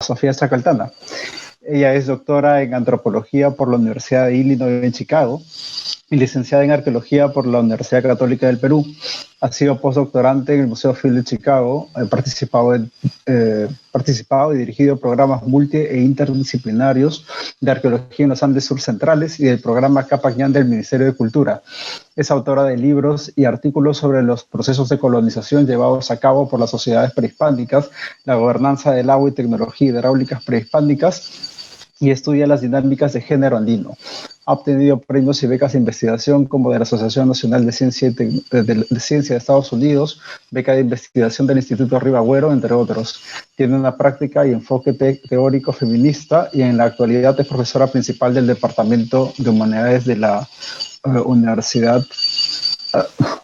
Sofía Chacaltana. Ella es doctora en antropología por la Universidad de Illinois en Chicago y licenciada en arqueología por la Universidad Católica del Perú. Ha sido postdoctorante en el Museo Field de Chicago. Ha participado y dirigido programas multi e interdisciplinarios de arqueología en los Andes surcentrales y del programa Capañán del Ministerio de Cultura. Es autora de libros y artículos sobre los procesos de colonización llevados a cabo por las sociedades prehispánicas, la gobernanza del agua y tecnología hidráulicas prehispánicas, y estudia las dinámicas de género andino. Ha obtenido premios y becas de investigación como de la Asociación Nacional de Ciencia de Estados Unidos, beca de investigación del Instituto Ribagüero, entre otros. Tiene una práctica y enfoque teórico feminista y en la actualidad es profesora principal del Departamento de Humanidades de la Universidad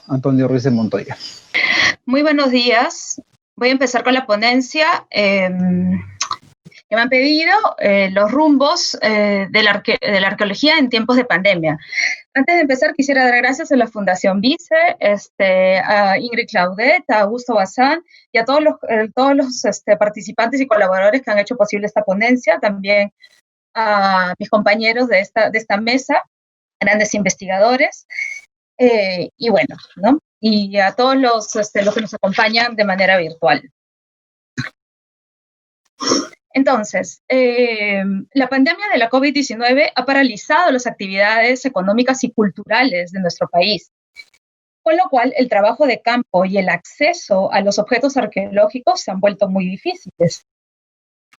Antonio Ruiz de Montoya. Muy buenos días. Voy a empezar con la ponencia. Que me han pedido los rumbos de la arqueología en tiempos de pandemia. Antes de empezar, quisiera dar gracias a la Fundación Vice, a Ingrid Claudet, a Augusto Bazán y a todos los participantes y colaboradores que han hecho posible esta ponencia, también a mis compañeros de esta mesa, grandes investigadores, y bueno, ¿no? Y a todos los que nos acompañan de manera virtual. Entonces, la pandemia de la COVID-19 ha paralizado las actividades económicas y culturales de nuestro país, con lo cual el trabajo de campo y el acceso a los objetos arqueológicos se han vuelto muy difíciles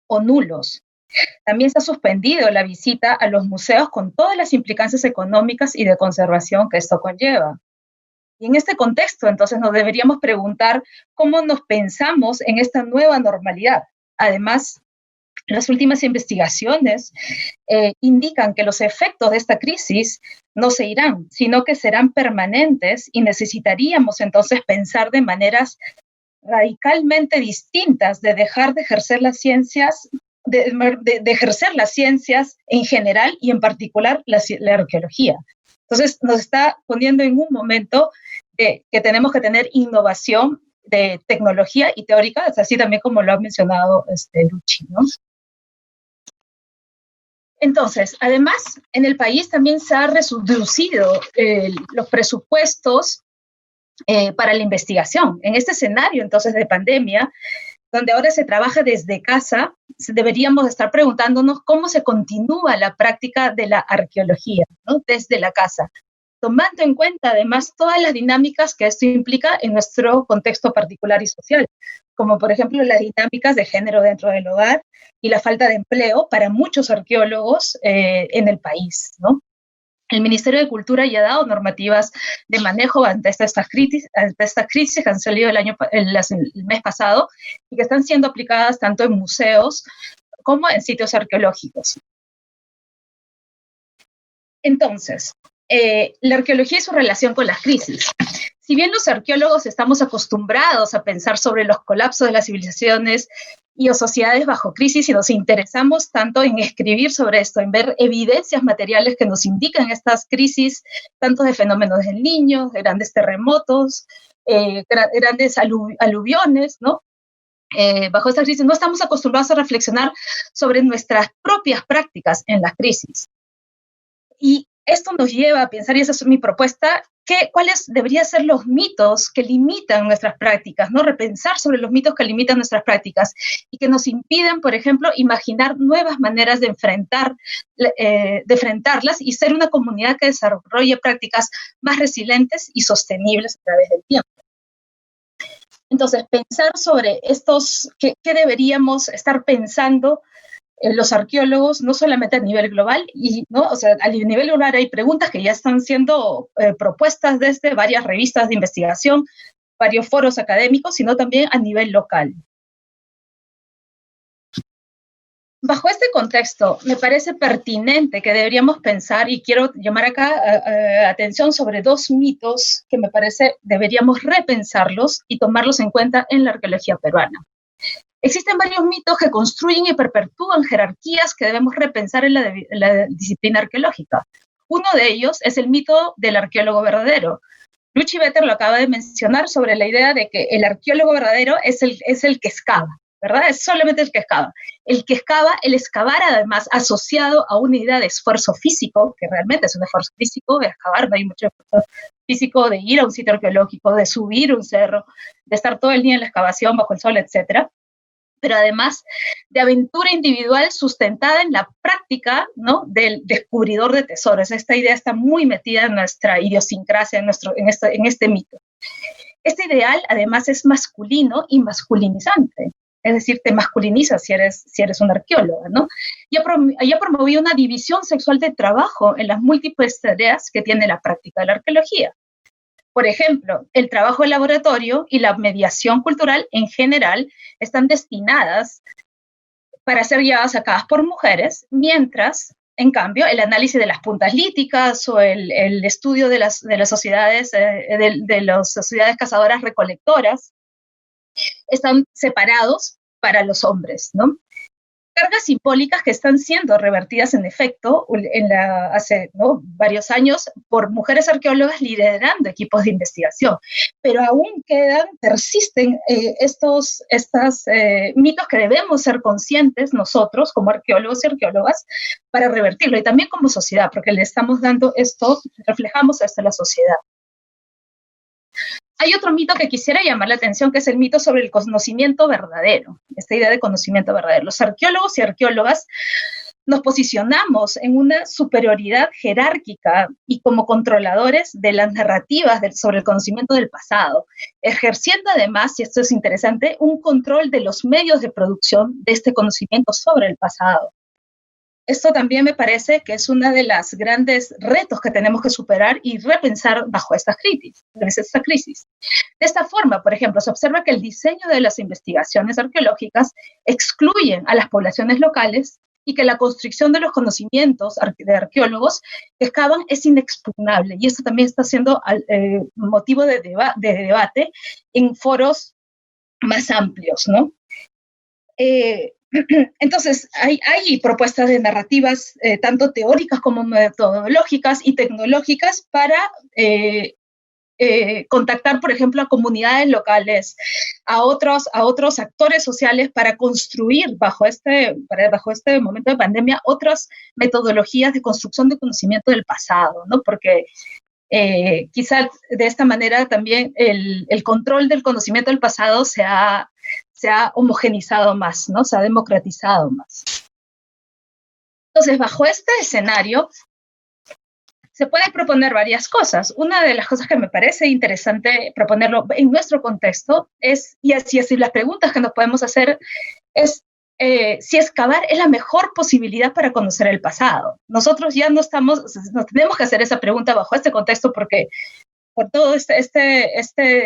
o nulos. También se ha suspendido la visita a los museos con todas las implicancias económicas y de conservación que esto conlleva. Y en este contexto, entonces, nos deberíamos preguntar cómo nos pensamos en esta nueva normalidad. Además, las últimas investigaciones indican que los efectos de esta crisis no se irán, sino que serán permanentes y necesitaríamos entonces pensar de maneras radicalmente distintas de dejar de ejercer las ciencias, de ejercer las ciencias en general y en particular la arqueología. Entonces nos está poniendo en un momento que tenemos que tener innovación de tecnología y teórica, así también como lo ha mencionado Luchi, ¿no? Entonces, además, en el país también se han reducido los presupuestos para la investigación. En este escenario, entonces, de pandemia, donde ahora se trabaja desde casa, deberíamos estar preguntándonos cómo se continúa la práctica de la arqueología, ¿no? Desde la casa, tomando en cuenta, además, todas las dinámicas que esto implica en nuestro contexto particular y social, como, por ejemplo, las dinámicas de género dentro del hogar y la falta de empleo para muchos arqueólogos en el país, ¿no? El Ministerio de Cultura ya ha dado normativas de manejo ante estas crisis que han salido el mes pasado y que están siendo aplicadas tanto en museos como en sitios arqueológicos. Entonces, la arqueología y su relación con las crisis. Si bien los arqueólogos estamos acostumbrados a pensar sobre los colapsos de las civilizaciones y o sociedades bajo crisis y nos interesamos tanto en escribir sobre esto, en ver evidencias materiales que nos indican estas crisis, tanto de fenómenos del Niño, de grandes terremotos, grandes aluviones, ¿no? Bajo esta crisis no estamos acostumbrados a reflexionar sobre nuestras propias prácticas en las crisis. Y esto nos lleva a pensar, y esa es mi propuesta, cuáles deberían ser los mitos que limitan nuestras prácticas, ¿no? Repensar sobre los mitos que limitan nuestras prácticas y que nos impiden, por ejemplo, imaginar nuevas maneras de enfrentarlas y ser una comunidad que desarrolle prácticas más resilientes y sostenibles a través del tiempo. Entonces, pensar sobre qué deberíamos estar pensando los arqueólogos, no solamente a nivel global, ¿no? O sea, a nivel global hay preguntas que ya están siendo propuestas desde varias revistas de investigación, varios foros académicos, sino también a nivel local. Bajo este contexto, me parece pertinente que deberíamos pensar, y quiero llamar acá atención sobre dos mitos que me parece deberíamos repensarlos y tomarlos en cuenta en la arqueología peruana. Existen varios mitos que construyen y perpetúan jerarquías que debemos repensar en la disciplina arqueológica. Uno de ellos es el mito del arqueólogo verdadero. Luchi Vetter lo acaba de mencionar sobre la idea de que el arqueólogo verdadero es el que excava, ¿verdad? Es solamente el que excava. El excavar además asociado a una idea de esfuerzo físico, que realmente es un esfuerzo físico, de excavar, no hay mucho esfuerzo físico de ir a un sitio arqueológico, de subir un cerro, de estar todo el día en la excavación bajo el sol, etcétera, pero además de aventura individual sustentada en la práctica, ¿no?, del descubridor de tesoros. Esta idea está muy metida en nuestra idiosincrasia, en este mito. Este ideal además es masculino y masculinizante, es decir, te masculinizas si eres una arqueóloga, ¿no? Y ha promovido una división sexual de trabajo en las múltiples tareas que tiene la práctica de la arqueología. Por ejemplo, el trabajo de laboratorio y la mediación cultural en general están destinadas para ser llevadas a cabo por mujeres, mientras, en cambio, el análisis de las puntas líticas o el estudio de las sociedades, de las sociedades cazadoras recolectoras, están separados para los hombres, ¿no? Cargas simbólicas que están siendo revertidas en efecto hace varios años por mujeres arqueólogas liderando equipos de investigación, pero aún persisten estos mitos que debemos ser conscientes nosotros como arqueólogos y arqueólogas para revertirlo, y también como sociedad, porque le estamos dando esto, reflejamos esto en la sociedad. Hay otro mito que quisiera llamar la atención, que es el mito sobre el conocimiento verdadero, esta idea de conocimiento verdadero. Los arqueólogos y arqueólogas nos posicionamos en una superioridad jerárquica y como controladores de las narrativas sobre el conocimiento del pasado, ejerciendo además, y esto es interesante, un control de los medios de producción de este conocimiento sobre el pasado. Esto también me parece que es uno de los grandes retos que tenemos que superar y repensar bajo esta crisis. De esta forma, por ejemplo, se observa que el diseño de las investigaciones arqueológicas excluyen a las poblaciones locales y que la construcción de los conocimientos de arqueólogos que excavan es inexpugnable. Y esto también está siendo motivo de debate en foros más amplios, ¿no? Entonces, hay propuestas de narrativas tanto teóricas como metodológicas y tecnológicas para contactar, por ejemplo, a comunidades locales, a otros actores sociales para construir bajo este momento de pandemia otras metodologías de construcción de conocimiento del pasado, ¿no? Porque quizá de esta manera también el control del conocimiento del pasado se ha homogenizado más, ¿no? Se ha democratizado más. Entonces, bajo este escenario, se pueden proponer varias cosas. Una de las cosas que me parece interesante proponerlo en nuestro contexto es, y así las preguntas que nos podemos hacer es si excavar es la mejor posibilidad para conocer el pasado. Nosotros ya no tenemos que hacer esa pregunta bajo este contexto porque por todo este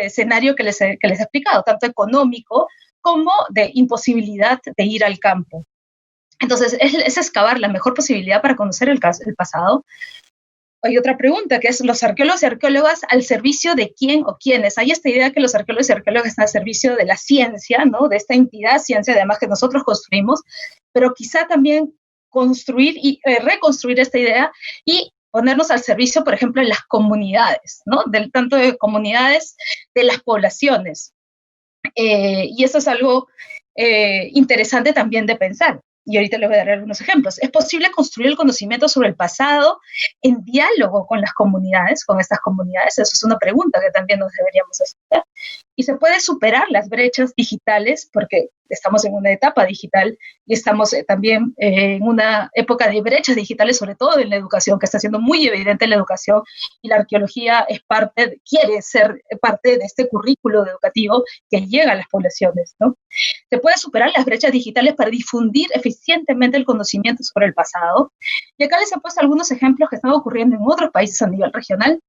escenario que les he explicado, tanto económico como de imposibilidad de ir al campo. Entonces, ¿es excavar la mejor posibilidad para conocer el pasado? Hay otra pregunta, que es los arqueólogos y arqueólogas al servicio de quién o quiénes. Hay esta idea que los arqueólogos y arqueólogas están al servicio de la ciencia, ¿no? De esta entidad ciencia, además que nosotros construimos, pero quizá también construir y reconstruir esta idea y ponernos al servicio, por ejemplo, de las comunidades, ¿no? Tanto de comunidades, de las poblaciones. Y eso es algo interesante también de pensar. Y ahorita les voy a dar algunos ejemplos. Es posible construir el conocimiento sobre el pasado en diálogo con las comunidades, con estas comunidades. Eso es una pregunta que también nos deberíamos hacer. Y se puede superar las brechas digitales, porque estamos en una etapa digital y estamos también en una época de brechas digitales, sobre todo en la educación, que está siendo muy evidente en la educación, y la arqueología quiere ser parte de este currículo educativo que llega a las poblaciones, ¿no? Se puede superar las brechas digitales para difundir eficientemente el conocimiento sobre el pasado. Y acá les he puesto algunos ejemplos que están ocurriendo en otros países a nivel regional,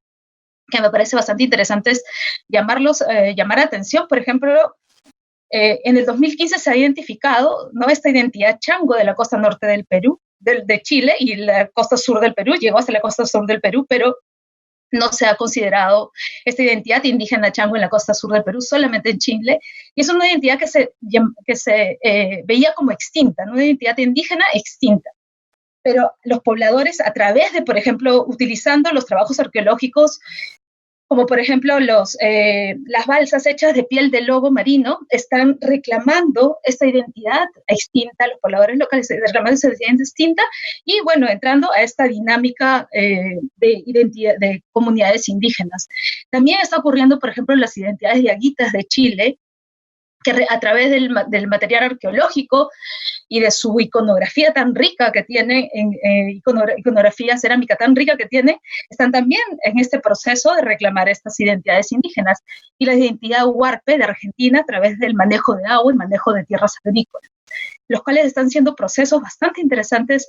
que me parece bastante interesantes llamar la atención. Por ejemplo, en el 2015 se ha identificado, ¿no?, esta identidad chango de la costa norte del Perú, de Chile, y la costa sur del Perú, llegó hasta la costa sur del Perú, pero no se ha considerado esta identidad indígena chango en la costa sur del Perú, solamente en Chile, y es una identidad que se veía como extinta, ¿no?, una identidad indígena extinta. Pero los pobladores, a través de, por ejemplo, utilizando los trabajos arqueológicos como por ejemplo las balsas hechas de piel de lobo marino, están reclamando esta identidad extinta, los pobladores locales reclamando esa identidad extinta, y bueno, entrando a esta dinámica de identidad de comunidades indígenas. También está ocurriendo, por ejemplo, en las identidades diaguitas de Chile, que a través del material arqueológico y de su iconografía tan rica que tiene, iconografía cerámica tan rica que tiene, están también en este proceso de reclamar estas identidades indígenas. Y la identidad huarpe de Argentina a través del manejo de agua y manejo de tierras agrícolas, los cuales están siendo procesos bastante interesantes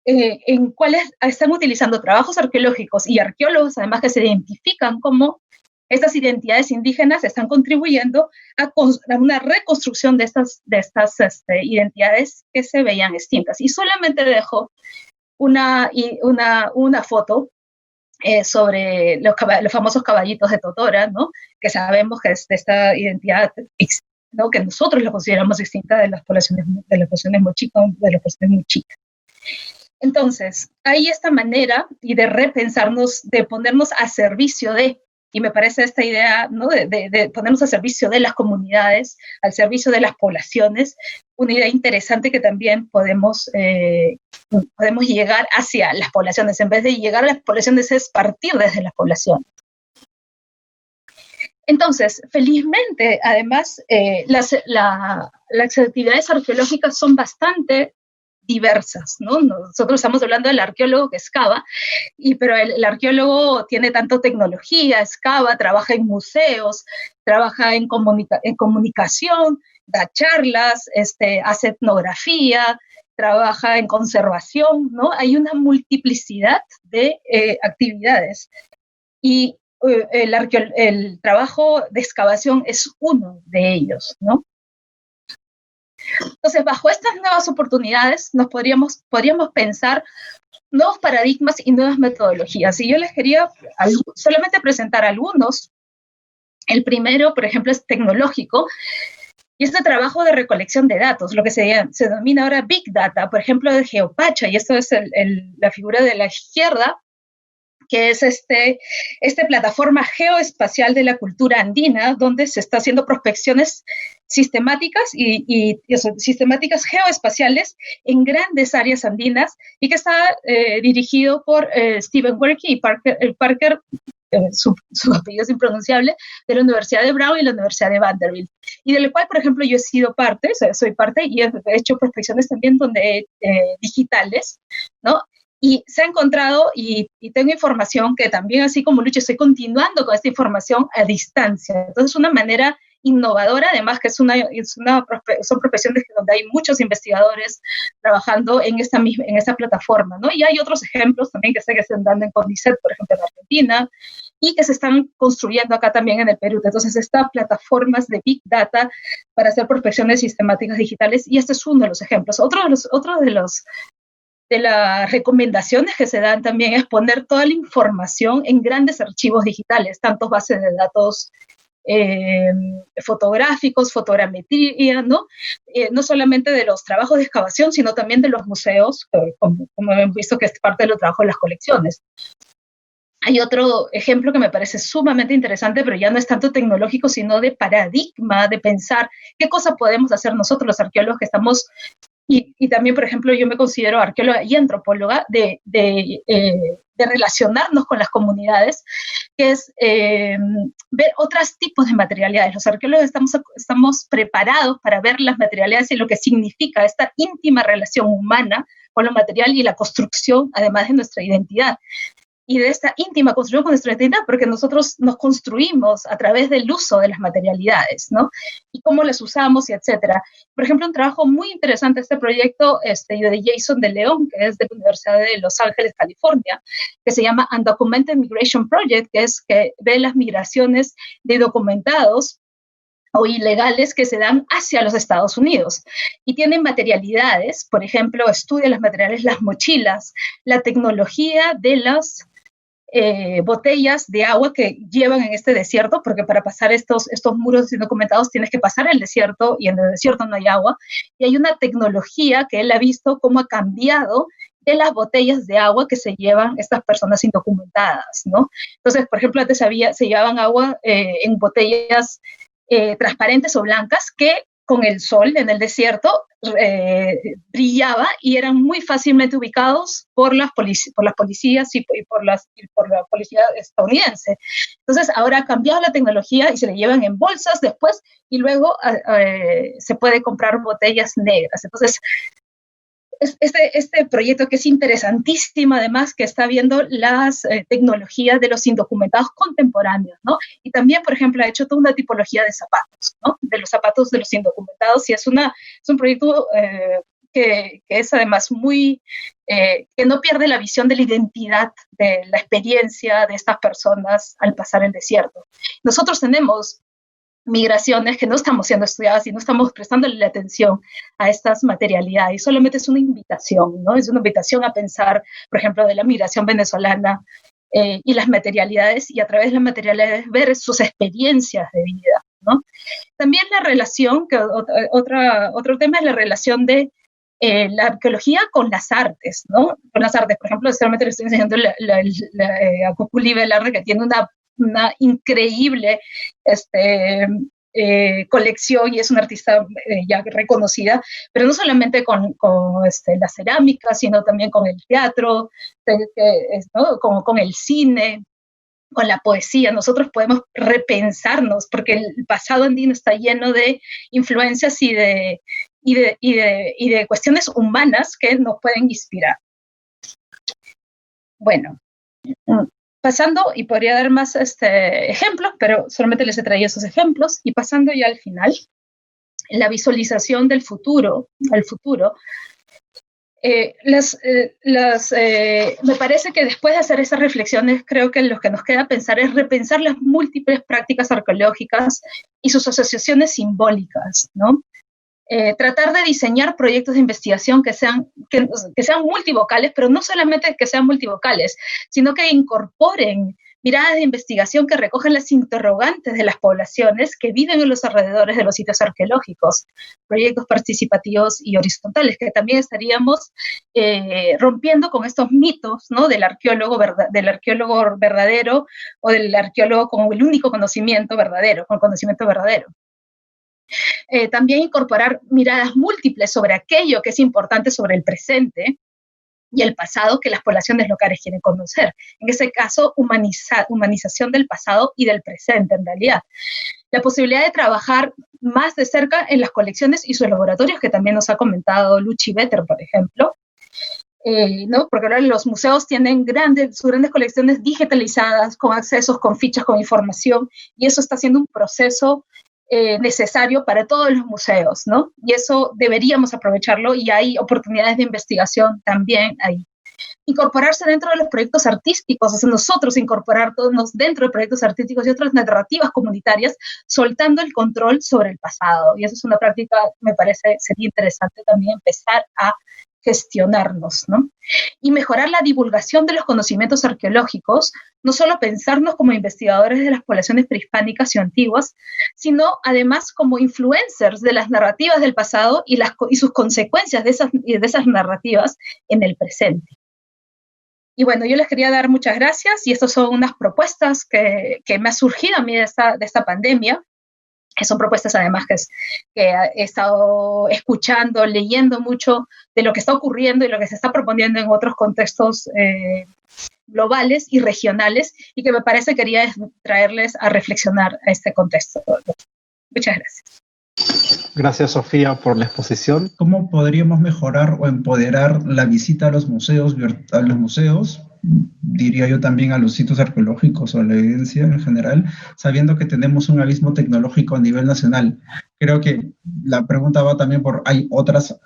en cuales están utilizando trabajos arqueológicos y arqueólogos, además, que se identifican como estas identidades indígenas están contribuyendo a una reconstrucción de estas identidades que se veían extintas. Y solamente dejo una foto sobre los famosos caballitos de Totora, ¿no? Que sabemos que es de esta identidad, ¿no? Que nosotros lo consideramos extinta de las poblaciones muy chicas. Entonces, hay esta manera y de repensarnos, de ponernos a servicio de, y me parece esta idea, ¿no? de ponernos a servicio de las comunidades, al servicio de las poblaciones, una idea interesante que también podemos llegar hacia las poblaciones. En vez de llegar a las poblaciones, es partir desde las poblaciones. Entonces, felizmente, además, las actividades arqueológicas son bastante diversas, ¿no? Nosotros estamos hablando del arqueólogo que excava, pero el arqueólogo tiene tanto tecnología, excava, trabaja en museos, trabaja en comunicación, da charlas, hace etnografía, trabaja en conservación, ¿no? Hay una multiplicidad de actividades. Y el trabajo de excavación es uno de ellos, ¿no? Entonces, bajo estas nuevas oportunidades, podríamos pensar nuevos paradigmas y nuevas metodologías. Y yo les quería solamente presentar algunos. El primero, por ejemplo, es tecnológico, y este trabajo de recolección de datos, lo que se denomina ahora Big Data, por ejemplo, de Geopacha, y esto es la figura de la izquierda, que es esta plataforma geoespacial de la cultura andina, donde se está haciendo prospecciones sistemáticas y sistemáticas geoespaciales en grandes áreas andinas, y que está dirigido por Stephen Werke y Parker, su apellido es impronunciable, de la Universidad de Brown y la Universidad de Vanderbilt, y del cual, por ejemplo, yo he sido parte, soy parte, y he hecho prospecciones también digitales, ¿no? Y se ha encontrado, y tengo información que también, así como Lucho, estoy continuando con esta información a distancia. Entonces, una manera innovadora, además que son profesiones donde hay muchos investigadores trabajando en esta plataforma, ¿no? Y hay otros ejemplos también que sé que se están dando en CONICET, por ejemplo, en Argentina, y que se están construyendo acá también en el Perú. Entonces, estas plataformas de Big Data para hacer prospecciones sistemáticas digitales, y este es uno de los ejemplos. Otro de las recomendaciones que se dan también es poner toda la información en grandes archivos digitales, tanto bases de datos fotográficos, fotogrametría, ¿no? No solamente de los trabajos de excavación, sino también de los museos, como hemos visto que es parte de los trabajos de las colecciones. Hay otro ejemplo que me parece sumamente interesante, pero ya no es tanto tecnológico, sino de paradigma, de pensar qué cosa podemos hacer nosotros los arqueólogos que estamos. Y también, por ejemplo, yo me considero arqueóloga y antropóloga de relacionarnos con las comunidades, que es ver otros tipos de materialidades. Los arqueólogos estamos preparados para ver las materialidades y lo que significa esta íntima relación humana con lo material y la construcción, además de nuestra identidad. Y de esta íntima construcción con nuestra identidad, porque nosotros nos construimos a través del uso de las materialidades, ¿no? Y cómo las usamos, y etcétera. Por ejemplo, un trabajo muy interesante, este proyecto de Jason de León, que es de la Universidad de Los Ángeles, California, que se llama Undocumented Migration Project, que ve las migraciones de documentados o ilegales que se dan hacia los Estados Unidos. Y tienen materialidades, por ejemplo, estudia las materialidades, las mochilas, la tecnología de las botellas de agua que llevan en este desierto, porque para pasar estos muros indocumentados tienes que pasar el desierto, y en el desierto no hay agua, y hay una tecnología que él ha visto cómo ha cambiado de las botellas de agua que se llevan estas personas indocumentadas, ¿no? Entonces, por ejemplo, antes se llevaban agua en botellas transparentes o blancas que con el sol en el desierto brillaba y eran muy fácilmente ubicados por las policías y por la policía estadounidense. Entonces, ahora ha cambiado la tecnología y se le llevan en bolsas después y luego se puede comprar botellas negras. Entonces, este proyecto que es interesantísimo, además, que está viendo las tecnologías de los indocumentados contemporáneos, ¿no? Y también, por ejemplo, ha hecho toda una tipología de zapatos, ¿no? De los zapatos de los indocumentados, y es un proyecto que es además que no pierde la visión de la identidad, de la experiencia de estas personas al pasar el desierto. Nosotros tenemos migraciones que no estamos siendo estudiadas y no estamos prestándole la atención a estas materialidades. Y solamente es una invitación, ¿no? Es una invitación a pensar, por ejemplo, de la migración venezolana y las materialidades, y a través de las materialidades ver sus experiencias de vida, ¿no? También la relación, otro tema es la relación de la arqueología con las artes, ¿no? Con las artes, por ejemplo, solamente le estoy enseñando a Cuculi Velarde, que tiene una increíble colección y es una artista ya reconocida, pero no solamente con la cerámica, sino también con el teatro, ¿no? con el cine, con la poesía. Nosotros podemos repensarnos, porque el pasado andino está lleno de influencias y de cuestiones humanas que nos pueden inspirar. Bueno, pasando, y podría dar más ejemplos, pero solamente les he traído esos ejemplos, y pasando ya al final, la visualización del futuro, me parece que después de hacer esas reflexiones, creo que lo que nos queda pensar es repensar las múltiples prácticas arqueológicas y sus asociaciones simbólicas, ¿no? Tratar de diseñar proyectos de investigación que sean multivocales, pero no solamente que sean multivocales, sino que incorporen miradas de investigación que recojan las interrogantes de las poblaciones que viven en los alrededores de los sitios arqueológicos, proyectos participativos y horizontales, que también estaríamos rompiendo con estos mitos, ¿no? del arqueólogo verdadero o del arqueólogo con el único conocimiento verdadero, con conocimiento verdadero. También incorporar miradas múltiples sobre aquello que es importante sobre el presente y el pasado que las poblaciones locales quieren conocer. En ese caso, humanización del pasado y del presente, en realidad. La posibilidad de trabajar más de cerca en las colecciones y sus laboratorios, que también nos ha comentado Luchi Vetter, por ejemplo, ¿no? Porque ahora los museos tienen sus grandes colecciones digitalizadas, con accesos, con fichas, con información, y eso está siendo un proceso necesario para todos los museos, ¿no? Y eso deberíamos aprovecharlo, y hay oportunidades de investigación también ahí. Incorporarse dentro de los proyectos artísticos, o sea, nosotros incorporarnos dentro de proyectos artísticos y otras narrativas comunitarias, soltando el control sobre el pasado. Y eso es una práctica, me parece, sería interesante también empezar a gestionarnos, ¿no? Y mejorar la divulgación de los conocimientos arqueológicos, no solo pensarnos como investigadores de las poblaciones prehispánicas y antiguas, sino además como influencers de las narrativas del pasado y sus consecuencias de esas narrativas en el presente. Y bueno, yo les quería dar muchas gracias, y estas son unas propuestas que me ha surgido a mí de esta pandemia, que son propuestas además que he estado escuchando, leyendo mucho de lo que está ocurriendo y lo que se está proponiendo en otros contextos globales y regionales, y que me parece quería traerles a reflexionar a este contexto. Muchas gracias. Gracias, Sofía, por la exposición. ¿Cómo podríamos mejorar o empoderar la visita a los museos, diría yo también a los sitios arqueológicos o a la evidencia en general, sabiendo que tenemos un abismo tecnológico a nivel nacional? Creo que la pregunta va también hay otras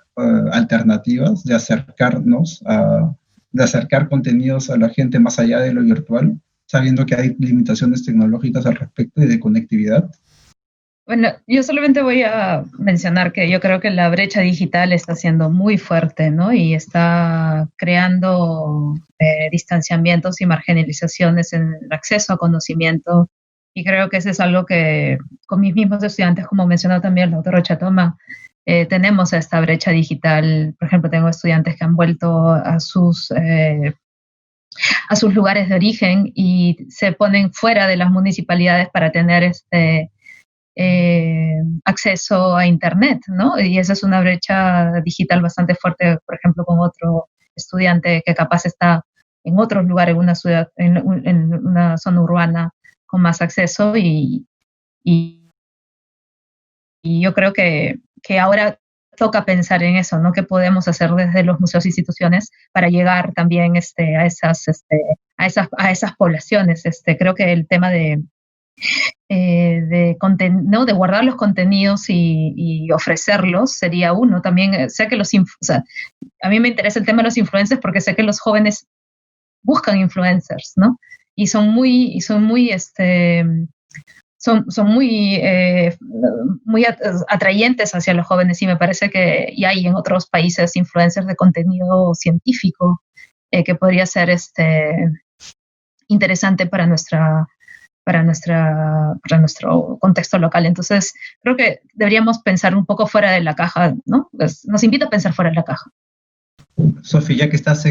alternativas de acercar contenidos a la gente más allá de lo virtual, sabiendo que hay limitaciones tecnológicas al respecto y de conectividad. Bueno, yo solamente voy a mencionar que yo creo que la brecha digital está siendo muy fuerte, ¿no? Y está creando distanciamientos y marginalizaciones en el acceso a conocimiento. Y creo que eso es algo que con mis mismos estudiantes, como mencionó también el doctor Rocha Toma, tenemos esta brecha digital. Por ejemplo, tengo estudiantes que han vuelto a sus lugares de origen y se ponen fuera de las municipalidades para tener acceso a Internet, ¿no? Y esa es una brecha digital bastante fuerte, por ejemplo, con otro estudiante que capaz está en otros lugares, en una ciudad, en una zona urbana con más acceso y yo creo que ahora toca pensar en eso, ¿no? ¿Qué podemos hacer desde los museos e instituciones para llegar también a esas poblaciones? Creo que el tema de guardar los contenidos y ofrecerlos sería uno. También sé que a mí me interesa el tema de los influencers porque sé que los jóvenes buscan influencers, ¿no? Y son muy atrayentes hacia los jóvenes y me parece que ya hay en otros países influencers de contenido científico que podría ser interesante para nuestro contexto local. Entonces, creo que deberíamos pensar un poco fuera de la caja, ¿no? Pues nos invita a pensar fuera de la caja. Sofi, ya que estás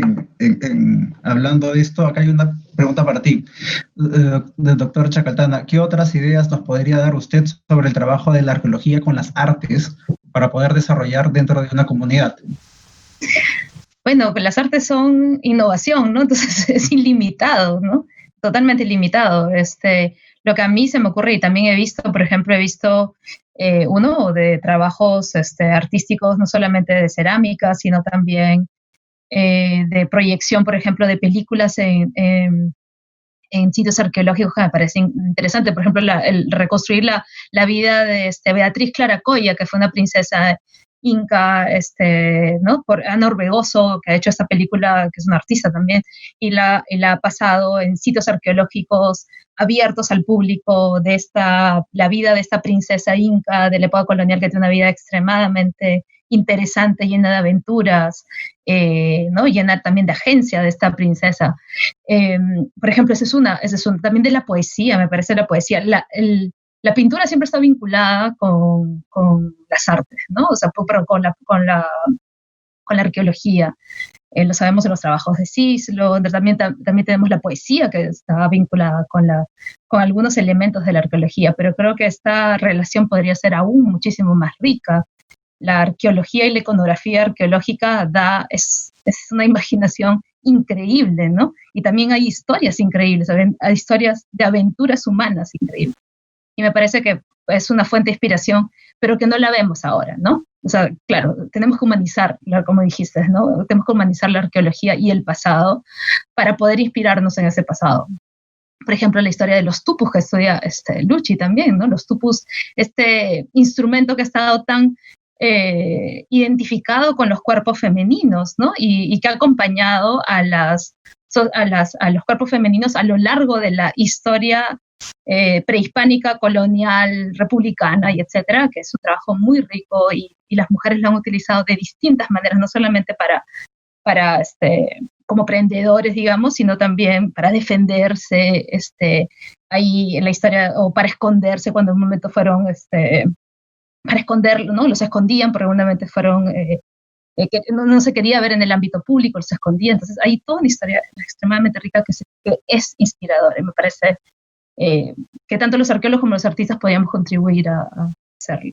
hablando de esto, acá hay una pregunta para ti, del doctor Chacaltana. ¿Qué otras ideas nos podría dar usted sobre el trabajo de la arqueología con las artes para poder desarrollar dentro de una comunidad? Bueno, pues las artes son innovación, ¿no? Entonces es ilimitado, ¿no? Totalmente ilimitado. Lo que a mí se me ocurre, y también he visto uno de trabajos artísticos, no solamente de cerámica, sino también de proyección, por ejemplo, de películas en sitios arqueológicos que me parece interesante. Por ejemplo, el reconstruir la vida de Beatriz Claracoya, que fue una princesa inca, ¿no? Por Ana Orbegoso, que ha hecho esta película, que es una artista también, y la ha pasado en sitios arqueológicos abiertos al público la vida de esta princesa inca de la época colonial, que tiene una vida extremadamente interesante, llena de aventuras, ¿no? Llena también de agencia de esta princesa. Por ejemplo, esa es una. También de la poesía, me parece la poesía. La pintura siempre está vinculada con las artes, ¿no? O sea, pero con la arqueología. Lo sabemos en los trabajos de Cislo. También tenemos la poesía que está vinculada con algunos elementos de la arqueología, pero creo que esta relación podría ser aún muchísimo más rica. La arqueología y la iconografía arqueológica es una imaginación increíble, ¿no? Y también hay historias increíbles, hay historias de aventuras humanas increíbles. Y me parece que es una fuente de inspiración, pero que no la vemos ahora, ¿no? O sea, claro, tenemos que humanizar, como dijiste, ¿no? Tenemos que humanizar la arqueología y el pasado para poder inspirarnos en ese pasado. Por ejemplo, la historia de los tupus que estudia Luchi también, ¿no? Los tupus, este instrumento que ha estado tan identificado con los cuerpos femeninos, ¿no? Y que ha acompañado a los cuerpos femeninos a lo largo de la historia prehispánica, colonial, republicana y etcétera, que es un trabajo muy rico y las mujeres lo han utilizado de distintas maneras, no solamente para como prendedores, digamos, sino también para defenderse ahí en la historia, o para esconderse cuando en un momento fueron para esconderlo, ¿no? Los escondían porque seguramente fueron que no se quería ver en el ámbito público, los escondían. Entonces hay toda una historia extremadamente rica que es inspiradora y me parece que tanto los arqueólogos como los artistas podríamos contribuir a hacerlo.